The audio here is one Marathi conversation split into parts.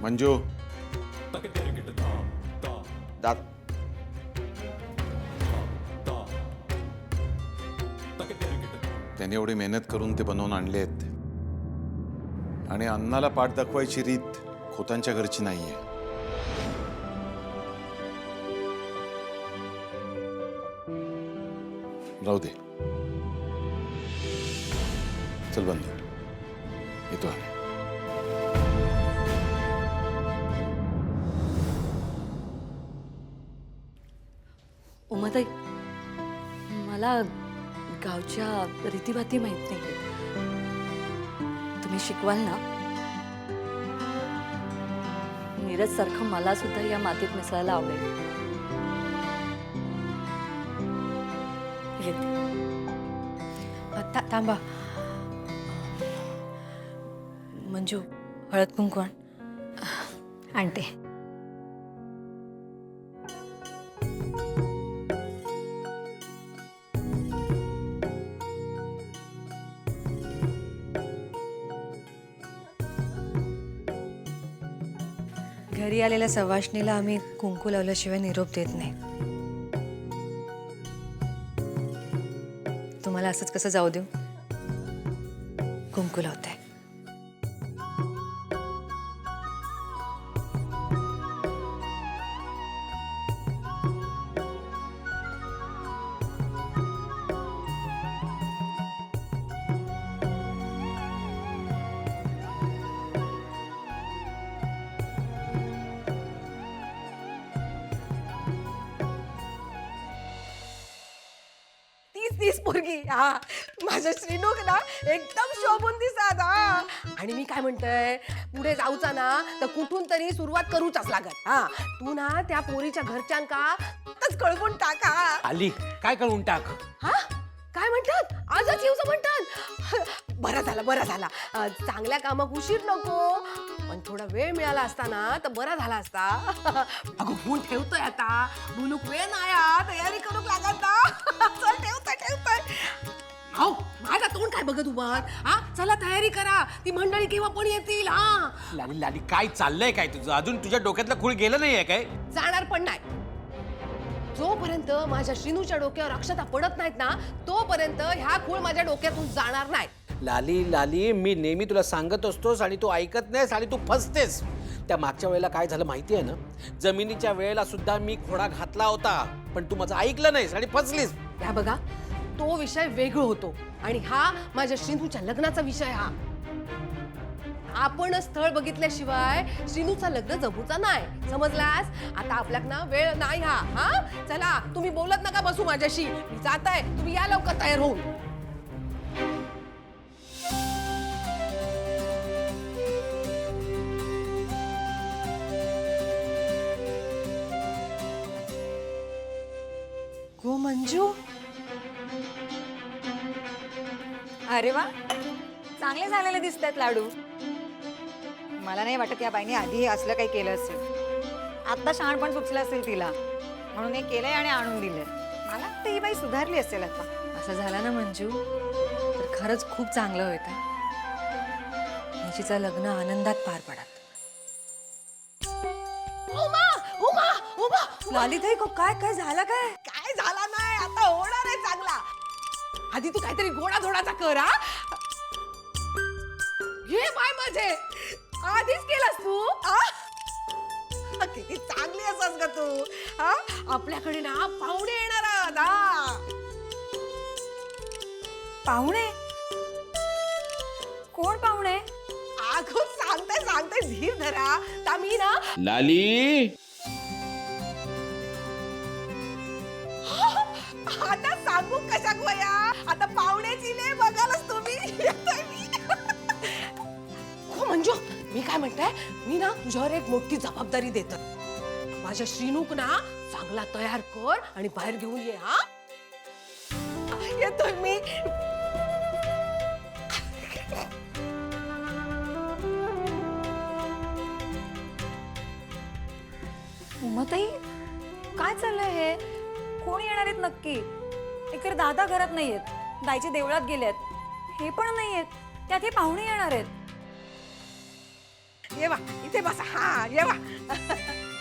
मंजू दात त्याने एवढी मेहनत करून ते बनवून आणले आहेत आणि अन्नाला पाठ दाखवायची रीत खोतांच्या घरची नाहीये. राहू दे. चल बंधू येतो आम्ही. उमाताई, मला गावच्या रीतीभाती माहित नाही. तुम्ही शिकवाल ना? नीरज सारखं मला सुद्धा या मातीत मिसळायला आवडेल. येते. थांबा. मंजू, हळद कुंकू आणते. घरी आलेल्या सवाष्णीला आम्ही कुंकू लावल्याशिवाय निरोप देत नाही. तुम्हाला असंच कसं जाऊ देऊ? कुंकू लावते. तीच पोरगी हा माझ्या श्रीनूक ना एकदम शोभून दिसत हा. आणि मी काय म्हणतोय, पुढे जाऊचा ना तर कुठून तरी सुरुवात करूचाच लागत हा. तू ना त्या पोरीच्या घरच्यांका कळवून टाका. आली काय कळवून टाक. हा काय म्हणतात? आजच येऊचं म्हणतात. बरं झाला. चांगल्या कामाक उशीर नको, पण थोडा वेळ मिळाला असता ना तर बरा झाला असता. अगं फोन ठेवतोय आता, बोलूक वेळ नाही हा, तयारी करूक लागत ना. चल ठेवतोय. हो माझा तोंड काय बघत उभा हा? चला तयारी करा, ती मंडळी केव्हा पण येतील. हा लाली लाली काय चाललंय काय तुझं? अजून तुझ्या डोक्यातलं खूळ गेलं नाहीये काय? जाणार पण नाही. जोपर्यंत माझ्या श्रीनूच्या डोक्यावर अक्षता पडत नाहीत ना तोपर्यंत ह्या खूळ माझ्या डोक्यातून जाणार नाही. लाली लाली मी नेहमी तुला सांगत असतोस आणि तू ऐकत नाहीस आणि तू फसतेस. त्या मागच्या वेळेला काय झालं माहिती आहे ना? जमिनीच्या वेळेला सुद्धा मी खोडा घातला होता, पण तू माझं ऐकलं नाहीस आणि फसलीस. ह्या बघा, तो विषय वेगळा होतो आणि हा माझ्या श्रीनूच्या लग्नाचा विषय. हा आपण स्थळ बघितल्याशिवाय श्रीनूचं लग्न जमूचा नाही, समजलास? आता आपल्याक ना वेळ नाही. हा चला, तुम्ही बोलत नका बसू माझ्याशी. मी जात आहे, तुम्ही या लवकर तयार होऊन. गो मंजू, अरे वा, चांगले झालेले दिसत आहेत लाडू. मला नाही वाटत या बाईने आधी असलं काही केलं असेल. आता शहाणपण सुचलं असेल तिला, म्हणून हे केलंय आणि आणून दिलंय. मला वाटतं ही बाई सुधारली असेल आता. असं झालं ना मंजू तर खरंच खूप चांगलं होतं. निशीचं लग्न आनंदात पार पडत. उमा लालिताई, काय झालं काय? काय झाला नाही, आता होणार आहे चांगला. आधी तू काहीतरी गोडा धोडाचा कर. हा घे बाय माझे, आधीच केलास तू. किती चांगली असस ग तू. हा आपल्याकडे ना पाहुणे येणार आहात. पाहुणे? कोण पाहुणे? अगो सांगते धीर धरा. ता मी ना लाली आता सांगू कशा गोया. आता पाहुण्याची ले बघालच तुम्ही. येतोय मी. हो मंजू, मी काय म्हणते, मी ना तुझ्यावर एक मोठी जबाबदारी देतो. माझ्या श्रीनूक ना चांगला तयार कर आणि बाहेर घेऊन ये. हा येतोय मी. उमाताई, काय चाललंय हे? कोण येणार आहेत नक्की? एकतर दादा घरात नाहीयेत, दाईचे देवळात गेलेत, हे पण नाहीयेत, त्यात हे पाहुणे येणार आहेत. ये वा इथे बसा हा ये वा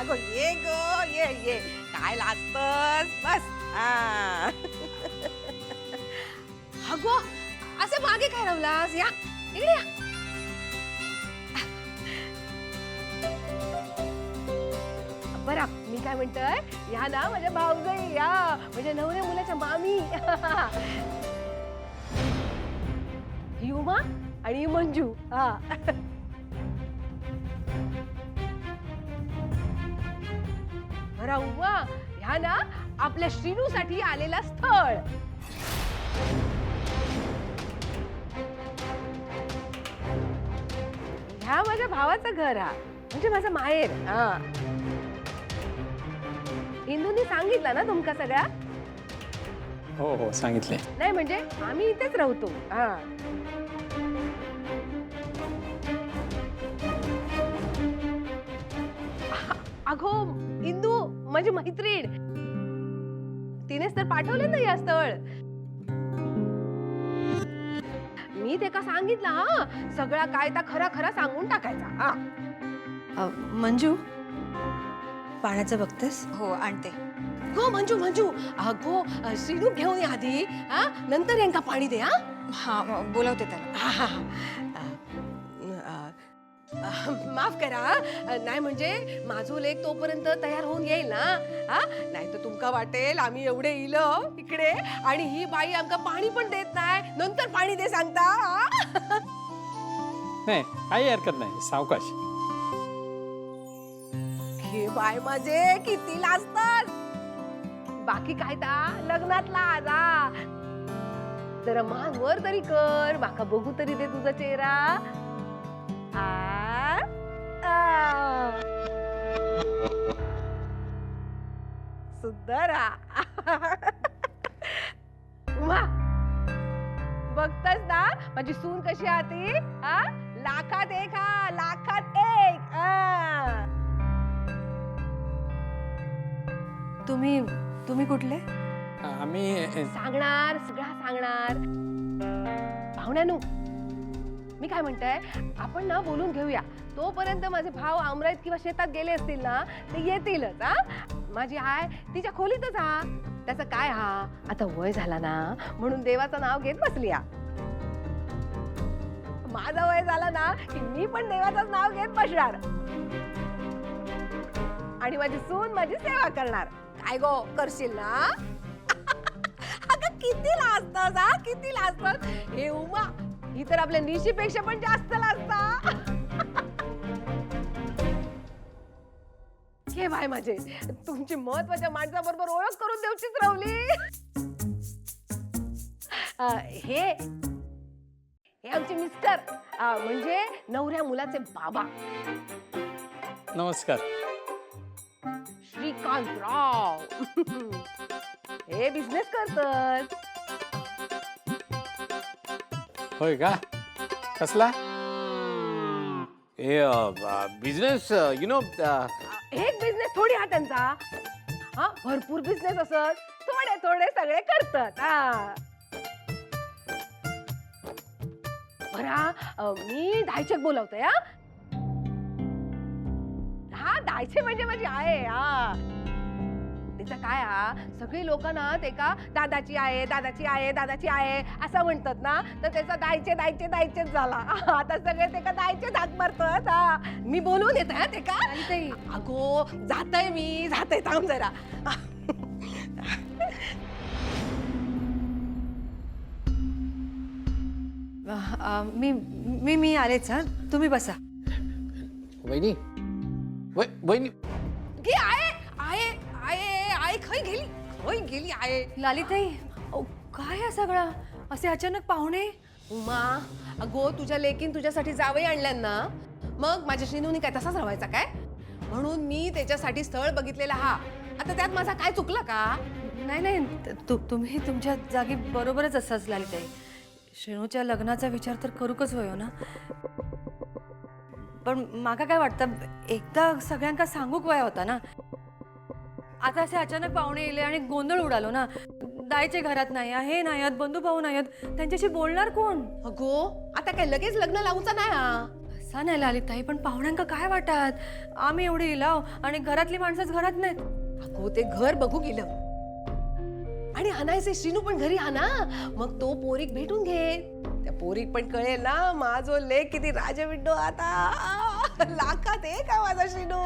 अगो ये गो ये काय लाजतस बस हा अगो असे मागे काय रवलास या इकडे या बरं मी काय म्हणतोय या ना माझ्या भाऊजाई या म्हणजे नवऱ्या मुलाच्या मामी ही उमा आणि ही मंजू हा बरं उमा ह्या ना आपल्या श्रीनूसाठी आलेला स्थळ ह्या माझ्या भावाचं घर हा म्हणजे माझं माहेर हा इंदूंनी सांगितलं ना तुमका सगळ्या हो हो सांगितले. नाही म्हणजे आम्ही इथेच राहतो हा अगो इंदू माझी मैत्रीण तिनेच तर पाठवले ना या स्थळ मी ते का सांगितलं हा सगळा कायदा खरा खरा सांगून टाकायचा हा मंजू पाण्याचं बघतेस? हो आणते. गो मंजू मंजू अगो श्रीनू घेऊन ये आधी हा नंतर यांका पाणी दे हा हा बोलवते त्याला. माफ करा नाही म्हणजे माझो लेक तोपर्यंत तयार होऊन येईल ना हा नाही तर तुमका वाटेल आम्ही एवढे इलो इकडे आणि ही बाई आमका पाणी पण देत नाही नंतर पाणी दे सांगता हा? नाही काही हरकत नाही, सावकाश. हे बाय माझे किती लाजतात बाकी काय ता लग्नातला आजा जरा मान वर तरी कर माका बघू तरी दे तुझा चेहरा सुंदर उमा बघतास ना माझी सून कशी आती हा लाखात एक हा लाखात एक तुम्ही कुठले? आम्ही सांगणार सगळा सांगणार पाहुण्यानू मी काय म्हणताय आपण ना बोलून घेऊया तोपर्यंत माझे भाव आमराईत किंवा शेतात गेले असतील ना ते येतीलच हा माझी आय तिच्या खोलीतच हा त्याचं काय हा आता वय झाला ना म्हणून देवाचं नाव घेत बसली हा माझं वय झालं ना की मी पण देवाचंच नाव घेत बसणार आणि माझी सून माझी सेवा करणार काय गो करशील ना अगं किती लाजतात हा किती लाजतात हे उमा ही तर आपल्या निशीपेक्षा पण जास्त लाजता हे बाय माझे तुमची महत्वाच्या माणसाबरोबर ओळख करून देऊचीच रावली हे आमचे मिस्टर म्हणजे नवऱ्या मुलाचे बाबा नमस्कार. श्रीकांतराव हे बिझनेस करतात होय का? कसला? हे बिझनेस यु नो एक बिझनेस थोडी हा त्यांचा हा भरपूर बिझनेस असत थोडे थोडे सगळे करतात हा बरा मी दायचेक बोलवते हा हा दायचे म्हणजे माझी आहे हा तिचं काय हा सगळी लोक ना ते का दादाची आहे दादाची आहे दादाची आहे असं म्हणतात ना तर त्याचा दायचे दायचे दायचेच झाला आता सगळे ते का दायचे धाक मारतात हा मी बोलवून येत हा ते का अगो जातय मी जातय थांब जरा मी आलेच हा तुम्ही बसा. वहिनी वहिनी की आहे आहे आहे आहे खय गेली आहे लालिताई काय हा सगळा असे अचानक पाहुणे? उमा अगो तुझ्या लेकीन तुझ्यासाठी जावई आणल्यान ना मग माझ्या श्रीनूनी काय तसाच राहायचा काय म्हणून मी त्याच्यासाठी स्थळ बघितलेला हा आता त्यात माझा काय चुकला का नाही तुम्ही तुमच्या जागी बरोबरच असाच लालिताई. श्रेणूच्या लग्नाचा विचार तर करूकच वयो ना पण माका काय वाटतं एकदा सगळ्यांका सांगूक वया होता ना आता असे अचानक पाहुणे येले आणि गोंधळ उडालो ना दायचे घरात नाही हे नाही बंधू भाऊ नाही त्यांच्याशी बोलणार कोण? अगो आता काय लगेच लग्न लावूचा नाही हा तसा नाही लालिताई, पण पाहुण्यांका काय वाटत? आम्ही एवढी इलाव आणि घरातली माणसंच घरात नाहीत. अगो ते घर बघू गेलं आणि आणायचे श्रीनू पण घरी आणा, मग तो पोरीक भेटून घे. त्या पोरीक पण कळेल ना माझो लेक किती राजविंडो आता लाखात एक आहे माझा श्रीनू.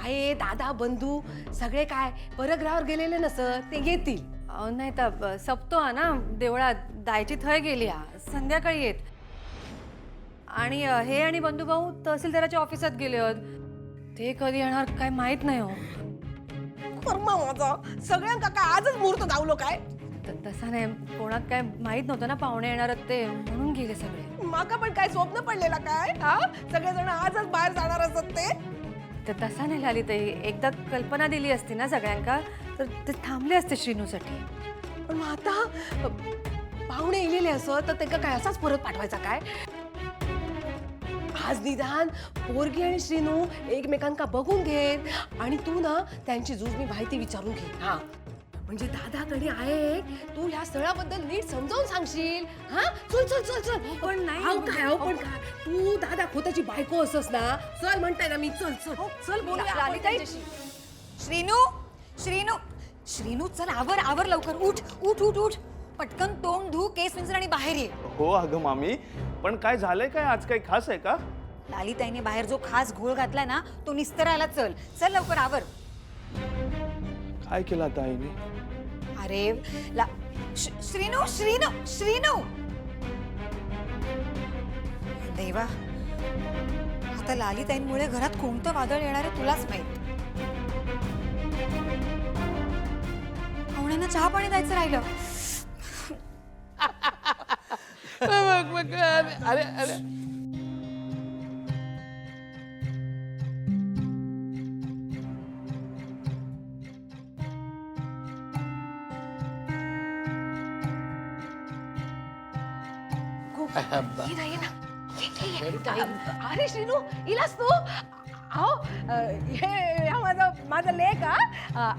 आहे दादा बंधू सगळे काय परग्रहावर गेलेले नसत, ते येतील. नाही तर सप्तो हा ना देवळात, दायची थंय गेली हा, संध्याकाळी येत. आणि हे आणि बंधुभाऊ तहसीलदाराच्या ऑफिसात गेले होत. ते कधी येणार काय माहित नाही हो. कर्मा माझा सगळ्यांका काय आजच मुहूर्त दावलो काय? तसा नाही, कोणाक काय माहित नव्हतं ना पाहुणे येणार आहेत ते, म्हणून गेले सगळे. माका पण काय स्वप्न पडलेला काय? हा सगळेजण आजच बाहेर जाणार असत ते. तर तसा नाही लालिताई, एकदा कल्पना दिली असती ना सगळ्यांका तर ते थांबले असते श्रीनूसाठी. पण मग आता पाहुणे येलेले असत तर त्यांना काय असाच परत पाठवायचा काय? आज निदान पोरगी आणि श्रीनू एकमेकांका बघून घेत आणि तू ना त्यांची जुजनी माहिती विचारून घे. हा म्हणजे दादाकडे आहे, तू ह्या स्थळाबद्दल नीट समजावून सांगशील. हा चल चल चल चल. पण नाही. अहो पण काय तू दादा खोताची बायको असस ना, चल म्हणताय ना मी. चल चल चल बोलूया आपण लालिताई. त्यांच्याशी. श्रीनू श्रीनू श्रीनू चल आवर आवर लवकर, उठ उठ उठ उठ, पटकन तोंड धू, केस विंचर आणि बाहेर ये. हो अगं मामी, पण काय झालंय काय? आज काही खास आहे का? लालिताईने बाहेर जो खास घोळ घातलाय ना तो निस्तरायला चल चल लवकर आवर. काय केलं आता आईने? अरे श्रीनू श्रीनू श्रीनू, देवा आता लालिताईंमुळे घरात कोणतं वादळ येणार आहे तुलाच माहित. पाहुण्यांना चहा पाणी द्यायचं राहिलं. अरे अरे ये ना, ये ना. ये. अरे श्रीनू इलास तू. अहो हे हा माझा लेक. हा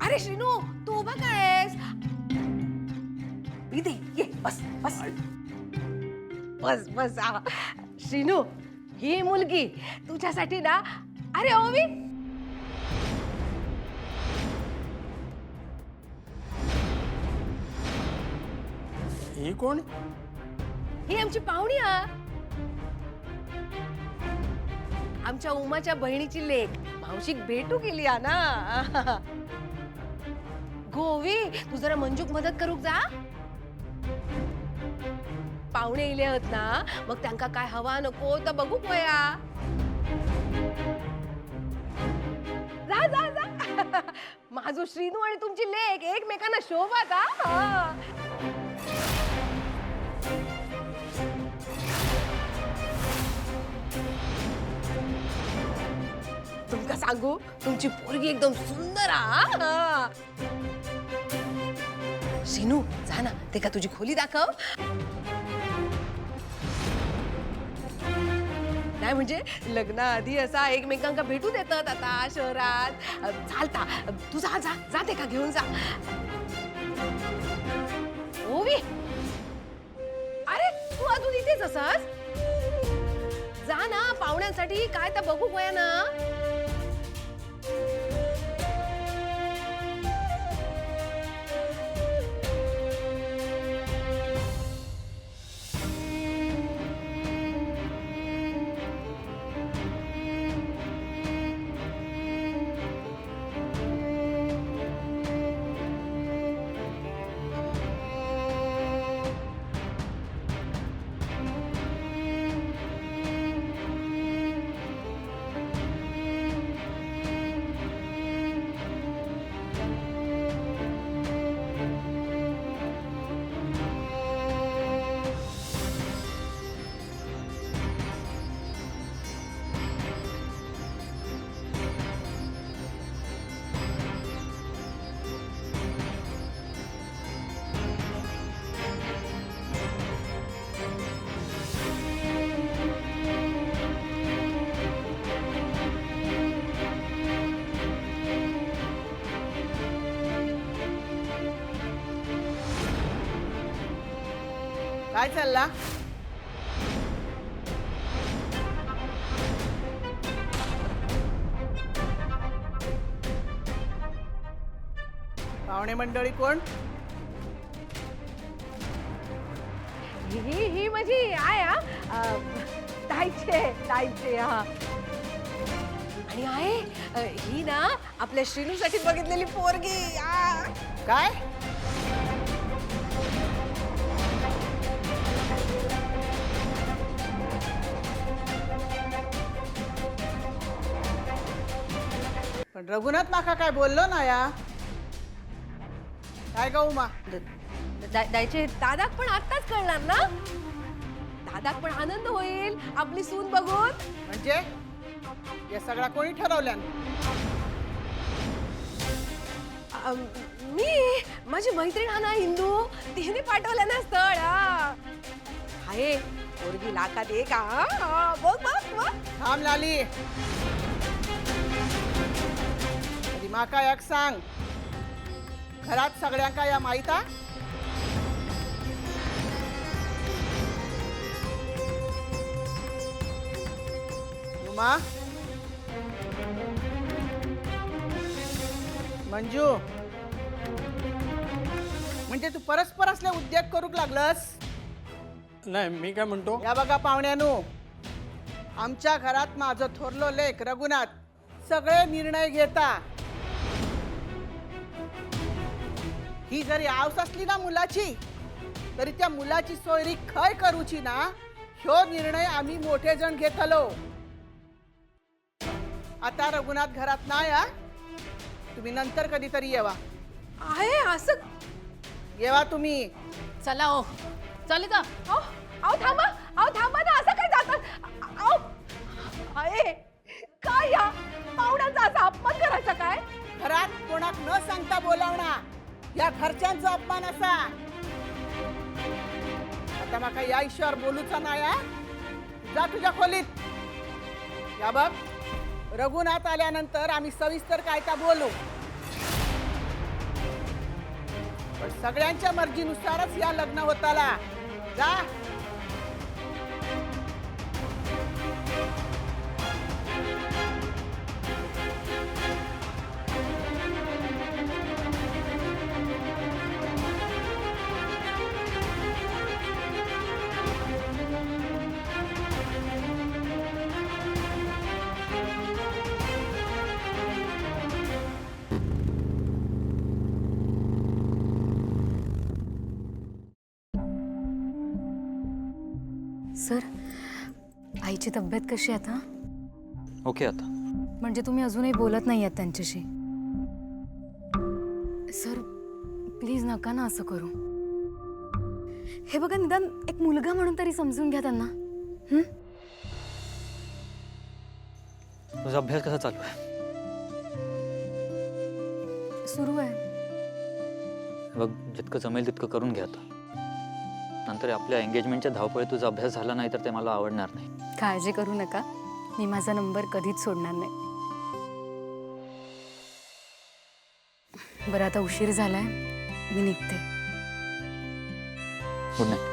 अरे श्रीनू तू उभा काय आहेस? इथे ये, बस बस बस बस. श्रीनू ही मुलगी तुझ्यासाठी ना. अरे ओवी, ही कोण? ही आमची पाहुणी आ. आमच्या उमाच्या बहिणीची लेक मावशीक भेटू गेली आ ना. गोवी तू जरा मंजूक मदत करूक जा. पाहुणे इले आहेत ना, मग त्यांका काय हवा नको तर बघू पोया. जा जा जा. माझो श्रीनू आणि तुमची लेक एकमेकांना शोभात. हा तुमका सांगू, तुमची पोरगी एकदम सुंदर आ. श्रीनू जा ना, ते का तुझी खोली दाखव. नाही म्हणजे लग्नाआधी असा एकमेकांका भेटू देतात आता शहरात. चालता तू जा जा जा, ते का घेऊन जा. ओवी, अरे तू अजून इथेच असस? जा ना, पाहुण्यांसाठी काय तर बघू पोया ना. काय चालला? पाहुणे मंडळी कोण? ही माझी आहे हा ताईचे हा. आणि आहे ही ना आपल्या श्रीनूसाठी बघितलेली पोरगी आ. काय? पण रघुनाथ माका काय बोललो ना या? काय ग उमा? द्यायचे दादाक पण आत्ताच कळणार ना? दादाक पण आनंद होईल आपली सून बघून. म्हणजे या सगळा कोणी ठरवल्यान? मी माझी मैत्रीण हा ना हिंदू तिने पाठवलं ना स्थळ. हाय पोरगी लाखात एक हा. बघ बघ बघ. थांब लाली. आधी माका एक सांग, घरात सगळ्यांका या माहिता? उमा, मंजू, म्हणजे तू परस्पर असले उद्योग करूक लागलस? नाही, मी काय म्हणतो, या बघा पाहुण्यानो, आमच्या घरात माझं थोरलो लेक रघुनाथ सगळे निर्णय घेता. ही जरी आवस असली ना मुलाची, तरी त्या मुलाची सोयरी खय करूची ना, ह्यो निर्णय आम्ही मोठे जण घेतलो. आता रघुनाथ घरात नाही हा, तुम्ही नंतर कधीतरी येवा. आहे असं. येवा तुम्ही. चला हो चालेल का? अहो थांबा ना, असं काय जातात? अहो आहे काय या पाहुण्यांचा असा अपमान करायचा काय? घरात कोणाक न सांगता बोलावणा या घरच्यांचा अपमान असा. आता माका या ईश्वर बोलूचा नाही हा. जा तुझ्या खोलीत. या बघ, रघुनाथ आल्यानंतर आम्ही सविस्तर काय का बोलू, पण सगळ्यांच्या मर्जीनुसारच या लग्न होताला. जा. सर, आईची तब्येत कशी आहे आता? ओके आता. म्हणजे तुम्ही अजूनही बोलत नाही आहात त्यांच्याशी? सर प्लीज नका ना असं करू. हे बघा, निदान एक मुलगा म्हणून तरी समजून घ्या त्यांना. तुझा अभ्यास कसा चालू आहे? सुरू आहे. बघ, जितकं जमेल तितकं करून घ्या आता. नंतर आपल्या एंगेजमेंटच्या धावपळीत तुझा अभ्यास झाला नाही तर ते मला आवडणार नाही. काळजी करू नका, मी माझा नंबर कधीच सोडणार नाही. बरं, आता उशीर झालाय, मी निघते. Good night.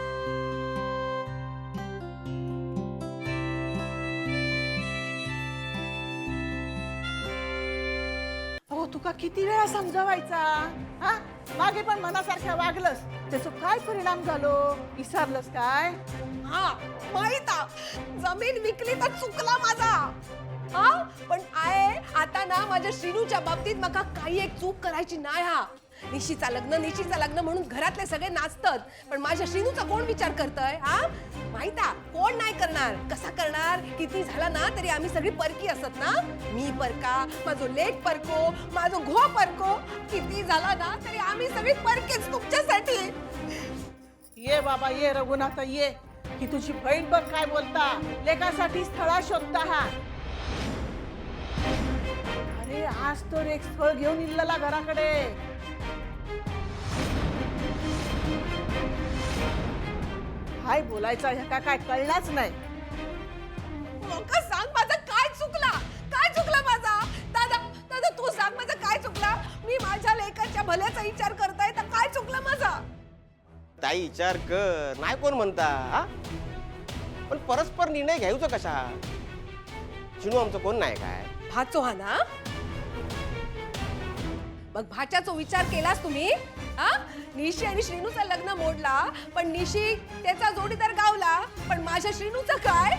हो, तुका किती वेळा समजावायचा हा? मागे पण मनासारख्या वागलस, त्याचा काय परिणाम झालो विसरलस काय? हा माहित आ, जमीन विकली तर चुकला माझा. हा पण आहे आता ना माझ्या श्रीनूच्या बाबतीत मका काही एक चूक करायची नाही. हा निशीचा लग्न म्हणून घरातले सगळे नाचतात, पण माझ्या श्रीनूचा कोण विचार करतय? हा माहिता कोण नाही करणार. कसा करणार? किती झाला ना तरी आम्ही सगळी परकी असत ना. मी परका, माझो लेक परको, माझो घो परको. किती झाला ना तरी आम्ही सगळी परकेच तुमच्यासाठी. ये बाबा ये रघुनाथ ये, की तुझी बहीण बघ काय बोलता. लेकासाठी स्थळा शोधता हा. अरे आज तर एक स्थळ घेऊन इल्लला घराकडे. काय बोलायचं ह्या काय कळलाच नाही. लोका सांग माझा काय चुकला? काय चुकला माझा? दादा दादा तू सांग माझा काय चुकला? मी माझ्या लेकाच्या भल्याचा विचार करताय तर काय चुकलं माझा? ताई विचार कर, नाही कोण म्हणता हा? पण परस्पर निर्णय घ्यायचो कशा? चिनू आमचं कोण नाही काय? भाचो हा ना? मग भाच्याचा विचार केलास तुम्ही? हा? निशी आणि श्रीनूचं लग्न मोडला, पण निशी त्याचा जोडीदार गावला, पण माझ्या श्रीनूचं काय?